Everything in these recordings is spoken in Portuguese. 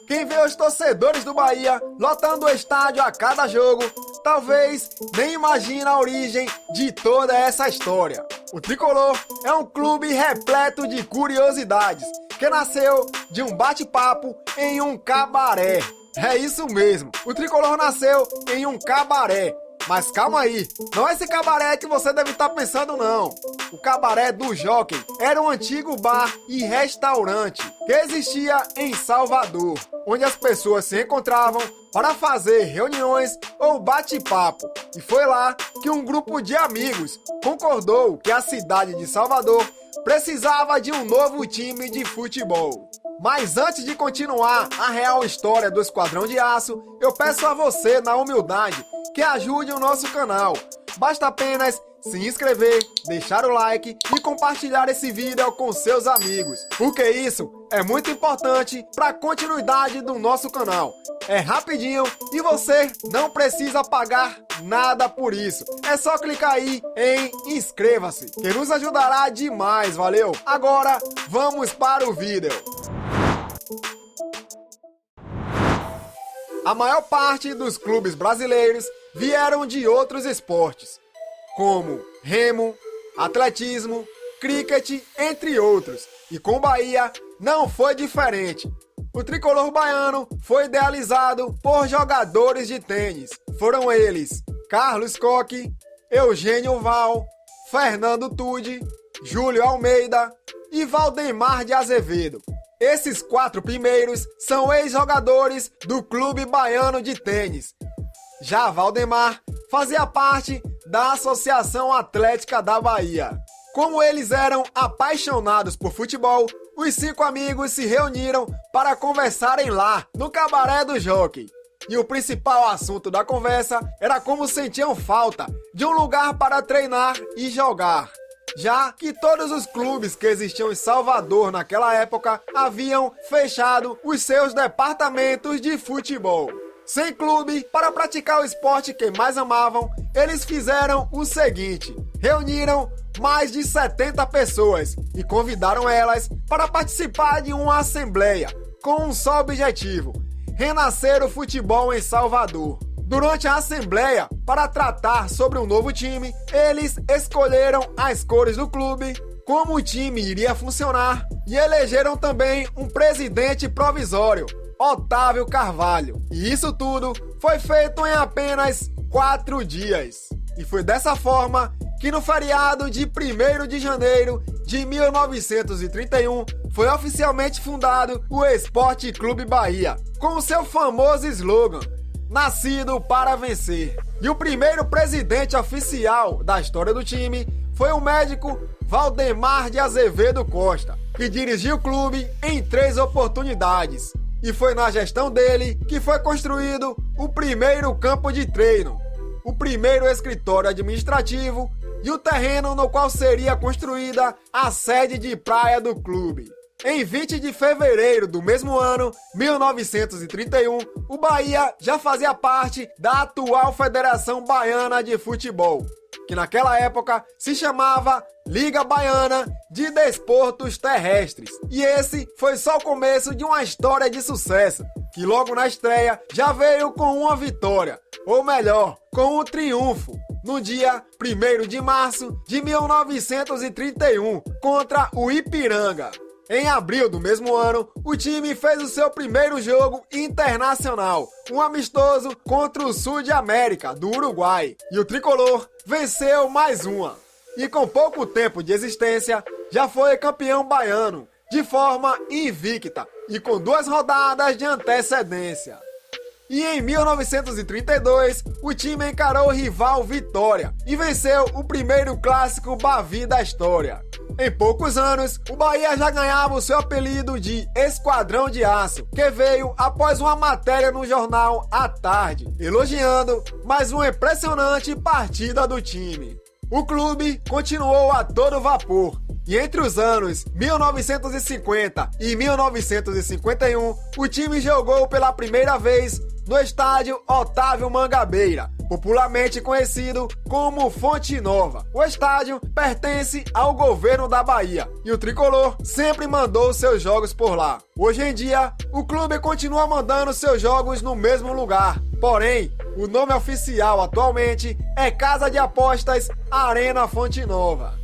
Quem vê os torcedores do Bahia lotando o estádio a cada jogo, talvez nem imagina a origem de toda essa história. O Tricolor é um clube repleto de curiosidades, que nasceu de um bate-papo em um cabaré. É isso mesmo, o Tricolor nasceu em um cabaré. Mas calma aí, não é esse cabaré que você deve estar pensando não. O Cabaré do Jockey era um antigo bar e restaurante que existia em Salvador, onde as pessoas se encontravam para fazer reuniões ou bate-papo. E foi lá que um grupo de amigos concordou que a cidade de Salvador precisava de um novo time de futebol. Mas antes de continuar a real história do Esquadrão de Aço, eu peço a você, na humildade, que ajude o nosso canal. Basta apenas se inscrever, deixar o like e compartilhar esse vídeo com seus amigos, porque isso é muito importante para a continuidade do nosso canal. É rapidinho e você não precisa pagar nada por isso. É só clicar aí em inscreva-se, que nos ajudará demais, valeu? Agora vamos para o vídeo. A maior parte dos clubes brasileiros vieram de outros esportes, como remo, atletismo, cricket, entre outros. E com o Bahia não foi diferente. O tricolor baiano foi idealizado por jogadores de tênis. Foram eles Carlos Coque, Eugênio Val, Fernando Tude, Júlio Almeida e Valdemar de Azevedo. Esses 4 primeiros são ex-jogadores do Clube Baiano de Tênis. Já Valdemar fazia parte da Associação Atlética da Bahia. Como eles eram apaixonados por futebol, os 5 amigos se reuniram para conversarem lá, no Cabaré do Jockey. E o principal assunto da conversa era como sentiam falta de um lugar para treinar e jogar, já que todos os clubes que existiam em Salvador naquela época haviam fechado os seus departamentos de futebol. Sem clube para praticar o esporte que mais amavam, eles fizeram o seguinte: reuniram mais de 70 pessoas e convidaram elas para participar de uma assembleia com um só objetivo: renascer o futebol em Salvador. Durante a assembleia, para tratar sobre um novo time, eles escolheram as cores do clube, como o time iria funcionar e elegeram também um presidente provisório, Otávio Carvalho. E isso tudo foi feito em apenas 4 dias. E foi dessa forma que no feriado de 1º de janeiro de 1931 foi oficialmente fundado o Esporte Clube Bahia, com o seu famoso slogan: nascido para vencer. E o primeiro presidente oficial da história do time foi o médico Valdemar de Azevedo Costa, que dirigiu o clube em 3 oportunidades. E foi na gestão dele que foi construído o primeiro campo de treino, o primeiro escritório administrativo e o terreno no qual seria construída a sede de praia do clube. Em 20 de fevereiro do mesmo ano, 1931, o Bahia já fazia parte da atual Federação Baiana de Futebol, que naquela época se chamava Liga Baiana de Desportos Terrestres. E esse foi só o começo de uma história de sucesso, que logo na estreia já veio com uma vitória, ou melhor, com um triunfo, no dia 1º de março de 1931, contra o Ipiranga. Em abril do mesmo ano, o time fez o seu primeiro jogo internacional, um amistoso contra o Sul de América, do Uruguai. E o tricolor venceu mais uma. E com pouco tempo de existência, já foi campeão baiano, de forma invicta e com 2 rodadas de antecedência. E em 1932, o time encarou o rival Vitória e venceu o primeiro clássico Bavi da história. Em poucos anos, o Bahia já ganhava o seu apelido de Esquadrão de Aço, que veio após uma matéria no jornal À Tarde, elogiando mais uma impressionante partida do time. O clube continuou a todo vapor, e entre os anos 1950 e 1951, o time jogou pela primeira vez no estádio Otávio Mangabeira, popularmente conhecido como Fonte Nova. O estádio pertence ao governo da Bahia e o tricolor sempre mandou seus jogos por lá. Hoje em dia, o clube continua mandando seus jogos no mesmo lugar. Porém, o nome oficial atualmente é Casa de Apostas Arena Fonte Nova.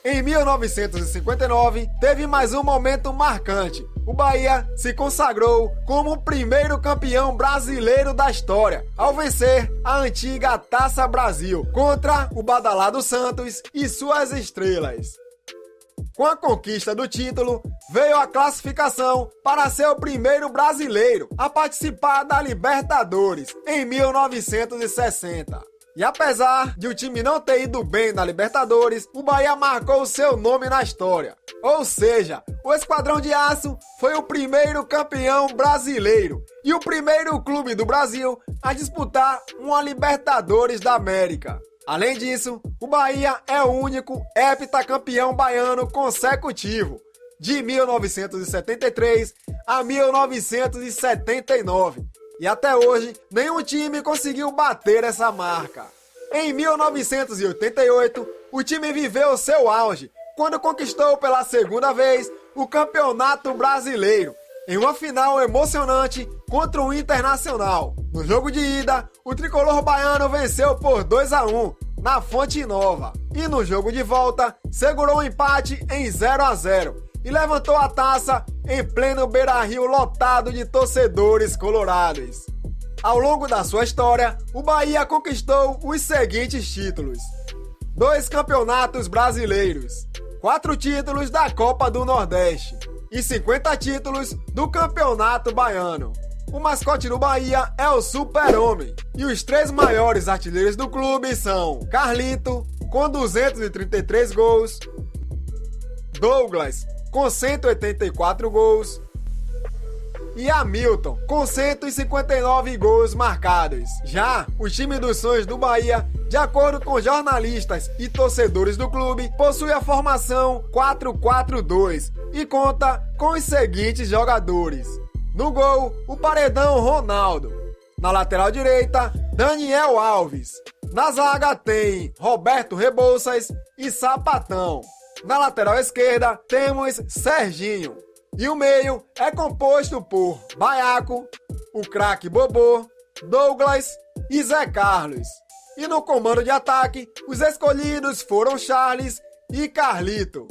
Em 1959, teve mais um momento marcante. O Bahia se consagrou como o primeiro campeão brasileiro da história, ao vencer a antiga Taça Brasil contra o badalado Santos e suas estrelas. Com a conquista do título, veio a classificação para ser o primeiro brasileiro a participar da Libertadores em 1960. E apesar de o time não ter ido bem na Libertadores, o Bahia marcou seu nome na história. Ou seja, o Esquadrão de Aço foi o primeiro campeão brasileiro e o primeiro clube do Brasil a disputar uma Libertadores da América. Além disso, o Bahia é o único heptacampeão baiano consecutivo, de 1973 a 1979. E até hoje, nenhum time conseguiu bater essa marca. Em 1988, o time viveu seu auge, quando conquistou pela segunda vez o Campeonato Brasileiro, em uma final emocionante contra o Internacional. No jogo de ida, o tricolor baiano venceu por 2-1 na Fonte Nova. E no jogo de volta, segurou o empate em 0-0 e levantou a taça em pleno Beira-Rio lotado de torcedores colorados. Ao longo da sua história, o Bahia conquistou os seguintes títulos: 2 campeonatos brasileiros, 4 títulos da Copa do Nordeste e 50 títulos do Campeonato Baiano. O mascote do Bahia é o Super-Homem e os 3 maiores artilheiros do clube são Carlito, com 233 gols, Douglas, com 184 gols, e Hamilton, com 159 gols marcados. Já o time dos sonhos do Bahia, de acordo com jornalistas e torcedores do clube, possui a formação 4-4-2 e conta com os seguintes jogadores: no gol, o paredão Ronaldo; na lateral direita, Daniel Alves; na zaga tem Roberto Rebouças e Sapatão; na lateral esquerda temos Serginho. E o meio é composto por Baiaco, o craque Bobô, Douglas e Zé Carlos. E no comando de ataque, os escolhidos foram Charles e Carlito.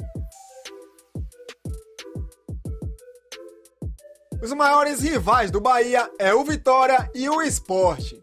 Os maiores rivais do Bahia é o Vitória e o Sport.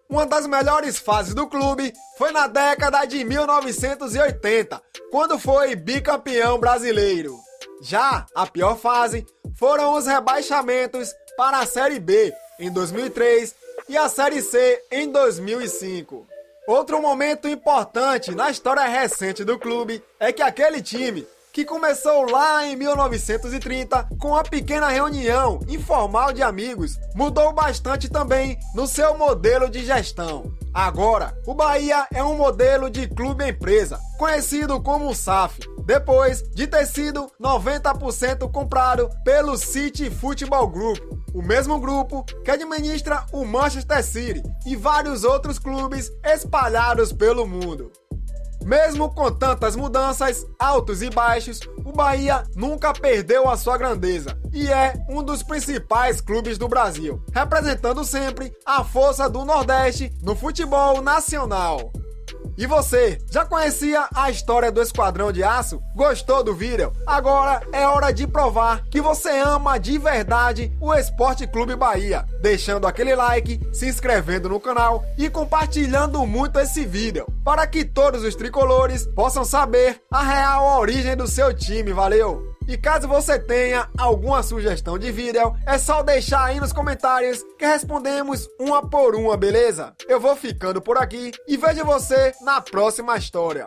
Uma das melhores fases do clube foi na década de 1980, quando foi bicampeão brasileiro. Já a pior fase foram os rebaixamentos para a Série B em 2003 e a Série C em 2005. Outro momento importante na história recente do clube é que aquele time, que começou lá em 1930 com uma pequena reunião informal de amigos, mudou bastante também no seu modelo de gestão. Agora, o Bahia é um modelo de clube-empresa, conhecido como SAF, depois de ter sido 90% comprado pelo City Football Group, o mesmo grupo que administra o Manchester City e vários outros clubes espalhados pelo mundo. Mesmo com tantas mudanças, altos e baixos, o Bahia nunca perdeu a sua grandeza e é um dos principais clubes do Brasil, representando sempre a força do Nordeste no futebol nacional. E você, já conhecia a história do Esquadrão de Aço? Gostou do vídeo? Agora é hora de provar que você ama de verdade o Esporte Clube Bahia, deixando aquele like, se inscrevendo no canal e compartilhando muito esse vídeo, para que todos os tricolores possam saber a real origem do seu time, valeu? E caso você tenha alguma sugestão de vídeo, é só deixar aí nos comentários que respondemos uma por uma, beleza? Eu vou ficando por aqui e vejo você na próxima história.